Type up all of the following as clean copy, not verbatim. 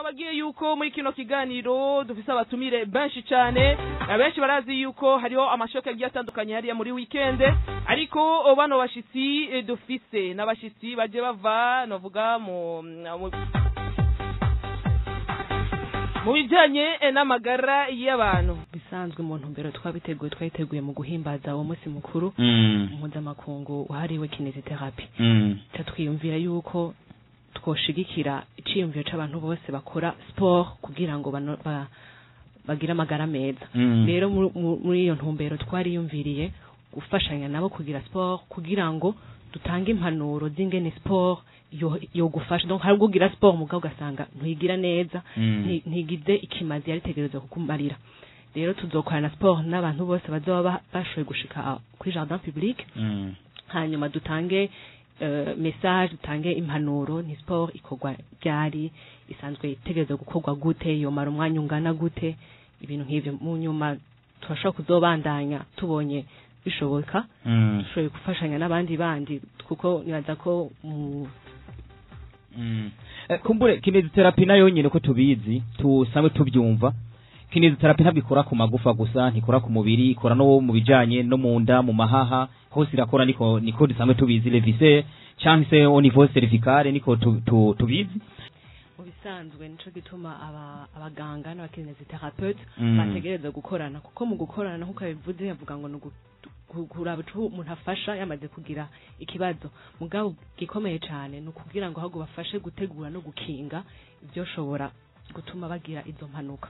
Twabagiye yuko muri kino kiganiro dufise abatumire benshi cyane, abenshi barazi yuko hariho amashoka agiye atandukanye hariya muri weekend, ariko bano bashitsi dufise n'abashitsi baje bava novuga mu bijanye n'amagara y'abantu. Bisanzwe mu ntumbero twabiteguye mu guhimbaza uwo munsi mukuru mpuzamakungu wahariwe kinesiotherapy. Tatwiyumvira yuko twoshigikira iciyumviro c'abantu bose bakora sport kugira ngo bagira amagara meza. Rero muri iyo ntumbero twariyumviriye gufashanya nabo kugira sport kugira ngo dutange impanuro z'ingene sport yo gufasha. Donc hari kugira sport mugabo ugasanga ntuyigira neza, ntigize ikimazi yaritegerezwa kukumarira. Rero tuzokorana sport n'abantu bose bazoba bashoboye gushika kuri jardin public, hanyuma dutange message, dutange impanuro. Ni sport ikorwa ryari, isanzwe itegerezwa gukorwa gute, yo mara umwanya ungana gute, ibintu nk'ivyo. Mu nyuma twashaka kuzobandanya tubonye bishoboka, dushoboye gufashanya n'abandi bandi, kuko nibaza ko kumbure kinesiotherapy nayo nyine ko tubizi tusanzwe tubyumva. Kinesiotherapy ntabwo ikora ku magufa gusa, ntikora ku mubiri, ikora no mu bijanye no mu nda, mu mahaha, hose irakora. Niko dusanzwe tubizi levise cyangwa se au niveau cervical, niko tubizi. Mu bisanzwe nico gituma abaganga n'abakinesiotherapeuts bategereza gukorana, kuko mu gukorana nkuko bivuze yavuga ngo kuraba umuntu afasha yamaze kugira ikibazo. Mugabo gikomeye cyane no kugira ngo ahubwo bafashe gutegura no gukinga ibyo shobora gutuma bagira izo mpanuka.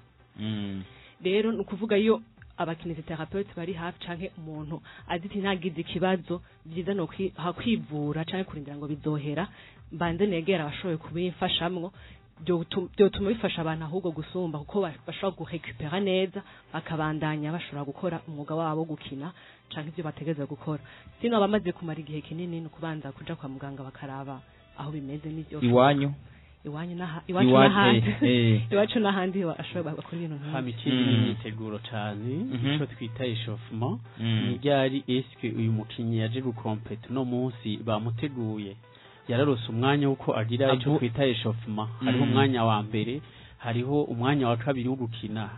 Rero nukuvuga iyo abakinesiotherapeuts bari hafi canke umuntu aziti ntagize ikibazo, byiza no kwivura canke kurindira ngo bizohera, mbanze negera abashoboye kubimfashamwo. Byo tuma bifasha abantu ahubwo gusumba, kuko bashobora gurecupera neza bakabandanya bashobora gukora umwuga wabo gukina canke ibyo bategeza gukora. Sino abamaze kumara igihe kinini no kubanza kuja kwa muganga bakaraba aho bimeze n'ibyo iwacu n'ahandi ashobora bakora ibintu nk'ibyo. Hamikiri n'imyiteguro cyane, ico twita échauffement. Ni ryari eske uyu mukinyi yaje gukompeta no munsi bamuteguye, yararose umwanya uko agira ico twita échauffement. Hariho umwanya wa mbere, hariho umwanya wa kabiri wo gukina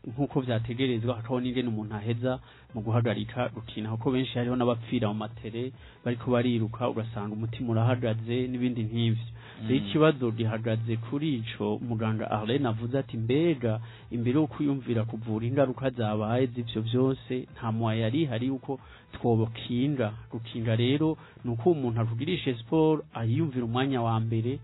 nkuko vyategerezwa, hakaho n'ingene umuntu aheza mu guhagarika gukina, kuko benshi hariho n'abapfira mu matere bariko bariruka ugasanga umutima urahagaze n'ibindi nk'ivyo. Ikibazo gihagaze kuri ico muganga Arlene avuze ati mbega imbere yo kuyumvira kuvura ingaruka zabaye z'ivyo byose nta mwaye yari hari uko twobokinga. Gukinga rero nuko umuntu avugirishe sport ayiyumvira umwanya wa mbere.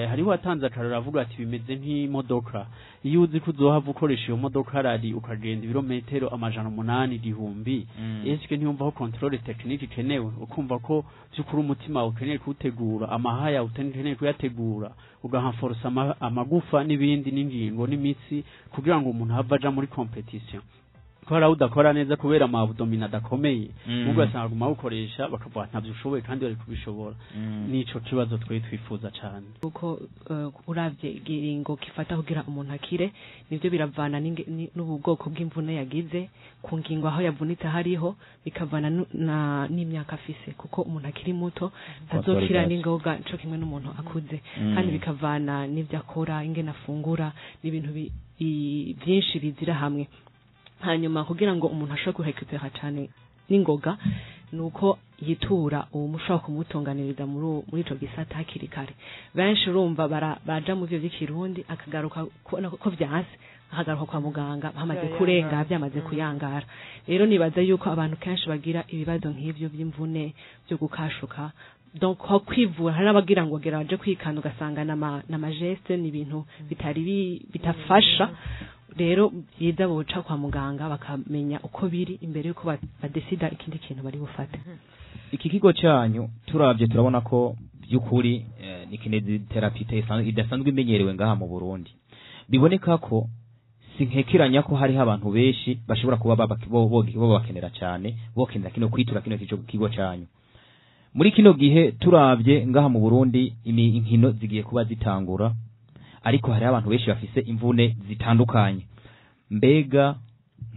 Hariho atanze akarara avuga ati bimeze nk'imodoka, iyo uzi ko uzohava ukoresha iyo modoka rari ukagenda ibirometero 800-1000, eske ntiyumva ko controle technique ikenewe, ukumva ko byukuri umutima ukeneye kuwutegura, amahaya ukeneye kuyategura, ugahanforsa amagufa n'ibindi n'ingingo n'imitsi kugira ngo umuntu have aja muri competition. Kora udakora neza kubera amabudomina dakomeye, ugasanga guma ukoresha bakavuga ntavyo ushoboye kandi bari kubishobora. Nico kibazo twe twifuza cyane, kuko uravye igiringo kifata kugira umuntu akire, nivyo biravana n'ubwoko bw'imvune yagize, ku ngingo aho yavunitse hariho, bikavana n'imyaka afise, kuko umuntu akiri muto azokira n'ingoga cyo kimwe n'umuntu akuze, kandi bikavana n'ivyo akora, ingene afungura, n'ibintu byinshi bizira hamwe. Hanyuma kugira ngo umuntu ashobore kurecupera cyane n'ingoga, nuko yitura uwo mushobora kumutunganiriza muri ico gisata hakiri kare. Benshi urumva baja mu byo by'ikirundi, akagaruka ko vyanse, akagaruka kwa muganga hamaze kurenga, byamaze kuyangara. Rero nibaza yuko abantu kenshi bagira ibibazo nk'ivyo by'imvune byo gukashuka. Donc ho kwivura hari abagira ngo gera baje kwikanda ugasanga na geste ni ibintu bitafasha. Rero yiza boca kwa muganga bakamenya uko biri imbere yuko badesida ikindi kintu bari bufate. Iki kigo cyanyu turavye turabona ko byukuri ni kinesiotherapy idasanzwe imenyerewe ngaha mu Burundi. Biboneka ko sinkekiranya ko hari abantu benshi bashobora kuba bakenera cyane, bokenera kino kwitura kino kigo cyanyu. Muri kino gihe turavye ngaha mu Burundi inkino zigiye kuba zitangura, ariko hari abantu benshi bafise imvune zitandukanye. Mbega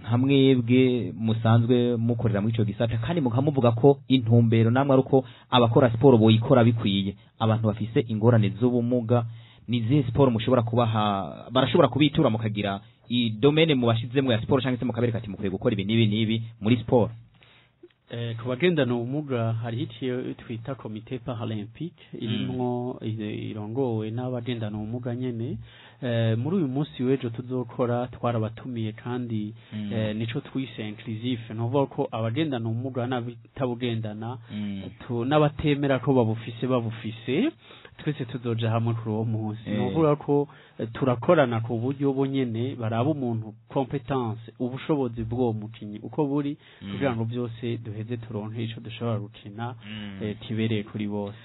nkamwebwe musanzwe mukorera muri ico gisata, kandi mukamuvuga ko intumbero namwe aruko abakora sport boyikora bikwiye, abantu bafise ingorane z'ubumuga ni zihe sport mushobora kubaha barashobora kubitura mukagira i domaine mu bashizemwe ya sport cyangwa se mukabereka ati mukwiye gukora ibi nibi muri sport. Ku bagendana ubumuga hari icyo twita komite paralympique irimwo irongowe n'abagendana ubumuga nyene. Muri uyu munsi w'ejo tuzokora twarabatumiye kandi nico twise inclusive, novuga ko abagendana ubumuga n'abitabugendana n'abatemera ko babufise twese tuzoja hamwe kuri uwo munsi. Novuga ko turakorana ku buryo bonyene baraba umuntu competence ubushobozi bw'uwo mukinyi uko buri kugira ngo byose duheze turonke ico dushobora gukina kibereye kuri bose.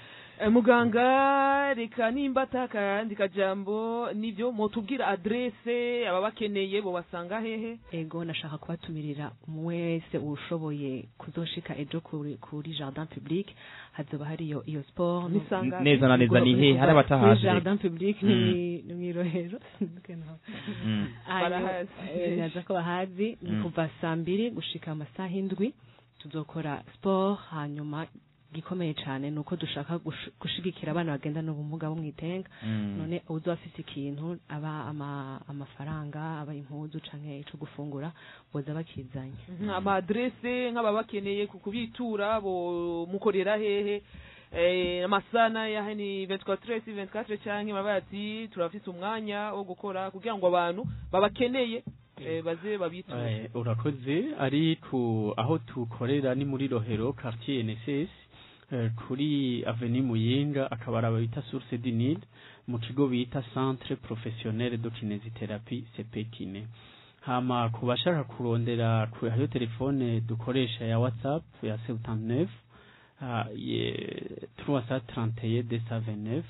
Muganga reka nimba atakandika jambo nivyo mutubwira adresse ababakeneye bo basanga hehe? Ego nashaka kubatumirira mwese ushoboye kuzoshika ejo kuri jardin public, hazoba hari iyo sport neza na neza ni he hari abatahaje jardin public ni mwirohero naza ko bahazi kuva 2:00 gushika amasaha 7 tuzokora sport. Hanyuma gikomeye cyane nuko dushaka gushigikira abana bagenda n'ubumuga bo mwitenga. None uzo afite ikintu aba amafaranga aba impuzu canke ico gufungura boza bakizanye. Ama adresse nk'ababakeneye kubitura bo mukorera hehe? Amasana ya hani 24 canke mabati turafise umwanya wo gukora kugira ngo abantu babakeneye baze babiture. Urakoze ari ku aho tukorera ni muri Rohero quartier NSS kuri avenue Muyinga akabara bita Source du Nil mu kigo bita Centre Professionnel de Kinésithérapie CPKine. Hama kubashaka kurondera ku hayo telefone dukoresha ya WhatsApp ya 79 331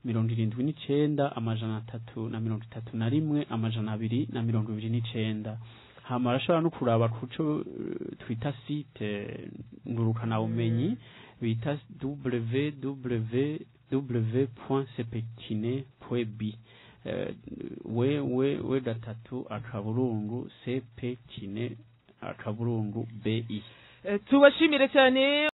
229 79 amajana 331 amajana 229. Hama arashobora no kuraba kuco twita site ngurukana umenyi bita www.cpkine.bi we gatatu akaburungu cpkine akaburungu bi. Tubashimire cyane.